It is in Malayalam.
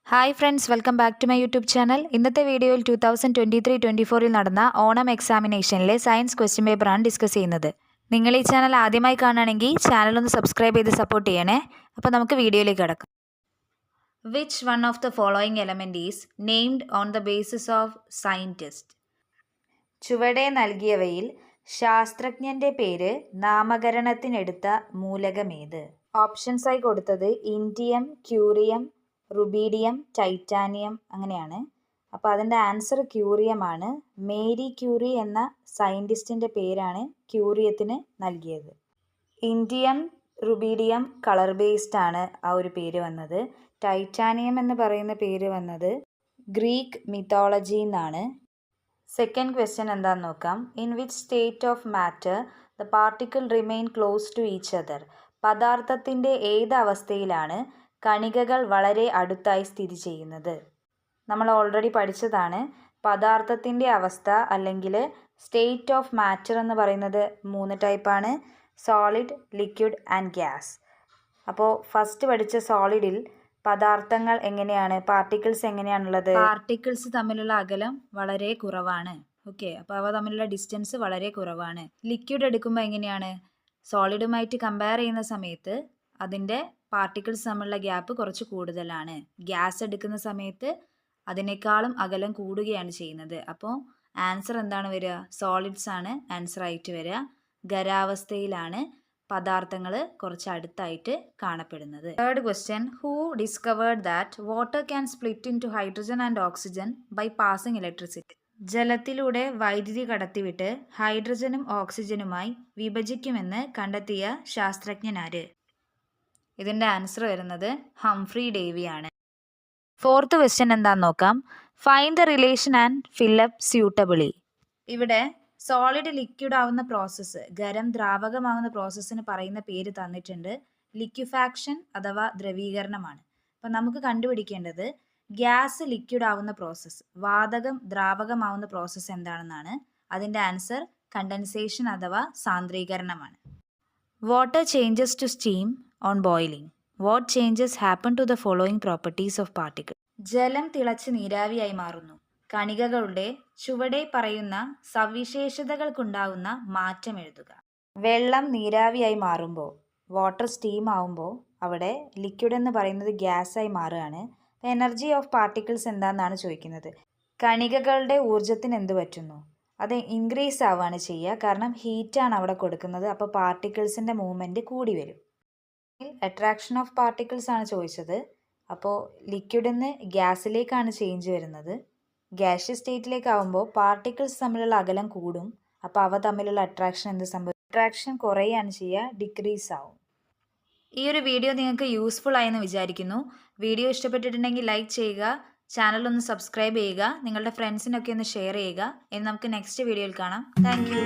Hi friends, welcome back to my YouTube channel. ഇന്നത്തെ വീഡിയോയിൽ 2023-24 നടന്ന ഓണം എക്സാമിനേഷനിലെ സയൻസ് ക്വസ്റ്റ്യൻ പേപ്പറാണ് ഡിസ്കസ് ചെയ്യുന്നത്. നിങ്ങൾ ഈ ചാനൽ ആദ്യമായി കാണുകയാണെങ്കിൽ ചാനലൊന്ന് സബ്സ്ക്രൈബ് ചെയ്ത് സപ്പോർട്ട് ചെയ്യണേ. അപ്പോൾ നമുക്ക് വീഡിയോയിലേക്ക് കിടക്കാം. Which one of the following element is named on the basis of scientist? ചുവടെ നൽകിയവയിൽ ശാസ്ത്രജ്ഞൻ്റെ പേര് നാമകരണത്തിനെടുത്ത മൂലകമേത്? ഓപ്ഷൻസായി കൊടുത്തത് ഇൻഡിയം, ക്യൂറിയം, റുബീഡിയം, ടൈറ്റാനിയം അങ്ങനെയാണ്. അപ്പോൾ അതിൻ്റെ ആൻസർ ക്യൂറിയമാണ്. മേരി ക്യൂറി എന്ന സയൻറ്റിസ്റ്റിൻ്റെ പേരാണ് ക്യൂറിയത്തിന് നൽകിയത്. ഇൻഡിയം, റുബീഡിയം കളർ ബേസ്ഡ് ആണ് ആ ഒരു പേര് വന്നത്. ടൈറ്റാനിയം എന്ന് പറയുന്ന പേര് വന്നത് ഗ്രീക്ക് മിത്തോളജിയിൽ നിന്നാണ്. സെക്കൻഡ് ക്വസ്റ്റ്യൻ എന്താണെന്ന് നോക്കാം. In which state of matter the particle remain close to each other? പദാർത്ഥത്തിൻ്റെ ഏത് അവസ്ഥയിലാണ് കണികകൾ വളരെ അടുത്തായി സ്ഥിതി ചെയ്യുന്നത്? നമ്മൾ ഓൾറെഡി പഠിച്ചതാണ്. പദാർത്ഥത്തിൻ്റെ അവസ്ഥ അല്ലെങ്കിൽ സ്റ്റേറ്റ് ഓഫ് മാറ്റർ എന്ന് പറയുന്നത് 3 ടൈപ്പാണ്: സോളിഡ്, ലിക്വിഡ് ആൻഡ് ഗ്യാസ്. അപ്പോൾ ഫസ്റ്റ് പഠിച്ച സോളിഡിൽ പദാർത്ഥങ്ങൾ എങ്ങനെയാണ്, പാർട്ടിക്കിൾസ് എങ്ങനെയാണുള്ളത്? പാർട്ടിക്കിൾസ് തമ്മിലുള്ള അകലം വളരെ കുറവാണ്. ഓക്കെ, അപ്പോൾ അവ തമ്മിലുള്ള ഡിസ്റ്റൻസ് വളരെ കുറവാണ്. ലിക്വിഡ് എടുക്കുമ്പോൾ എങ്ങനെയാണ്? സോളിഡുമായിട്ട് കമ്പയർ ചെയ്യുന്ന സമയത്ത് അതിൻ്റെ പാർട്ടിക്കിൾസ് തമ്മിലുള്ള ഗ്യാപ്പ് കുറച്ച് കൂടുതലാണ്. ഗ്യാസ് എടുക്കുന്ന സമയത്ത് അതിനേക്കാളും അകലം കൂടുകയാണ് ചെയ്യുന്നത്. അപ്പോൾ ആൻസർ എന്താണ് വരിക? സോളിഡ്സ് ആണ് ആൻസർ ആയിട്ട് വരിക. ഖരാവസ്ഥയിലാണ് പദാർത്ഥങ്ങൾ കുറച്ച് അടുത്തായിട്ട് കാണപ്പെടുന്നത്. Third question. Who discovered that water can split into hydrogen and oxygen by passing electricity? ജലത്തിലൂടെ വൈദ്യുതി കടത്തിവിട്ട് ഹൈഡ്രജനും ഓക്സിജനുമായി വിഭജിക്കുമെന്ന് കണ്ടെത്തിയ ശാസ്ത്രജ്ഞനാര്? ഇതിൻ്റെ ആൻസർ വരുന്നത് ഹംഫ്രി ഡേവിയാണ്. ഫോർത്ത് ക്വസ്റ്റ്യൻ എന്താണെന്ന് നോക്കാം. Find the relation and fill up suitably. ഇവിടെ സോളിഡ് ലിക്വിഡ് ആവുന്ന പ്രോസസ്സ്, ഖരം ദ്രാവകമാവുന്ന പ്രോസസ്സിന് പറയുന്ന പേര് തന്നിട്ടുണ്ട്. ലിക്വിഫാക്ഷൻ അഥവാ ദ്രവീകരണമാണ്. അപ്പം നമുക്ക് കണ്ടുപിടിക്കേണ്ടത് ഗ്യാസ് ലിക്വിഡ് ആവുന്ന പ്രോസസ്സ്, വാതകം ദ്രാവകമാവുന്ന പ്രോസസ്സ് എന്താണെന്നാണ്. അതിൻ്റെ ആൻസർ കണ്ടൻസേഷൻ അഥവാ സാന്ദ്രീകരണമാണ്. Water changes to steam on boiling. What changes happen to the following properties of particle? ജലം തിളച്ച് നീരാവിയായി മാറുന്നു. കണികകളുടെ ചുവടെ പറയുന്ന സവിശേഷതകൾക്കുണ്ടാകുന്ന മാറ്റം എഴുതുക. വെള്ളം നീരാവിയായി മാറുമ്പോൾ, വാട്ടർ സ്റ്റീം ആവുമ്പോൾ അവിടെ ലിക്വിഡ് എന്ന് പറയുന്നത് ഗ്യാസായി മാറുകയാണ്. എനർജി ഓഫ് പാർട്ടിക്കിൾസ് എന്താണെന്നാണ് ചോദിക്കുന്നത്. കണികകളുടെ ഊർജത്തിന് എന്ത് പറ്റുന്നു? അത് ഇൻക്രീസ് ആവുകയാണ് ചെയ്യുക. കാരണം ഹീറ്റാണ് അവിടെ കൊടുക്കുന്നത്. അപ്പോൾ പാർട്ടിക്കിൾസിൻ്റെ മൂവ്മെൻറ്റ് കൂടി വരും. അട്രാക്ഷൻ ഓഫ് പാർട്ടിക്കിൾസ് ആണ് ചോദിച്ചത്. അപ്പോൾ ലിക്വിഡിൽ നിന്ന് ഗ്യാസിലേക്കാണ് ചേഞ്ച് വരുന്നത്. ഗ്യാഷ്യസ് സ്റ്റേറ്റിലേക്ക് ആവുമ്പോൾ പാർട്ടിക്കിൾസ് തമ്മിലുള്ള അകലം കൂടും. അപ്പോൾ അവ തമ്മിലുള്ള അട്രാക്ഷൻ എന്ത് സംഭവിക്കും? അട്രാക്ഷൻ കുറയുകയാണ് ചെയ്യുക, ഡിക്രീസ് ആവും. ഈ ഒരു വീഡിയോ നിങ്ങൾക്ക് യൂസ്ഫുൾ ആയെന്ന് വിചാരിക്കുന്നു. വീഡിയോ ഇഷ്ടപ്പെട്ടിട്ടുണ്ടെങ്കിൽ ലൈക്ക് ചെയ്യുക, ചാനലൊന്ന് സബ്സ്ക്രൈബ് ചെയ്യുക, നിങ്ങളുടെ ഫ്രണ്ട്സിനൊക്കെ ഒന്ന് ഷെയർ ചെയ്യുക. ഇനി നമുക്ക് നെക്സ്റ്റ് വീഡിയോയിൽ കാണാം. Thank you.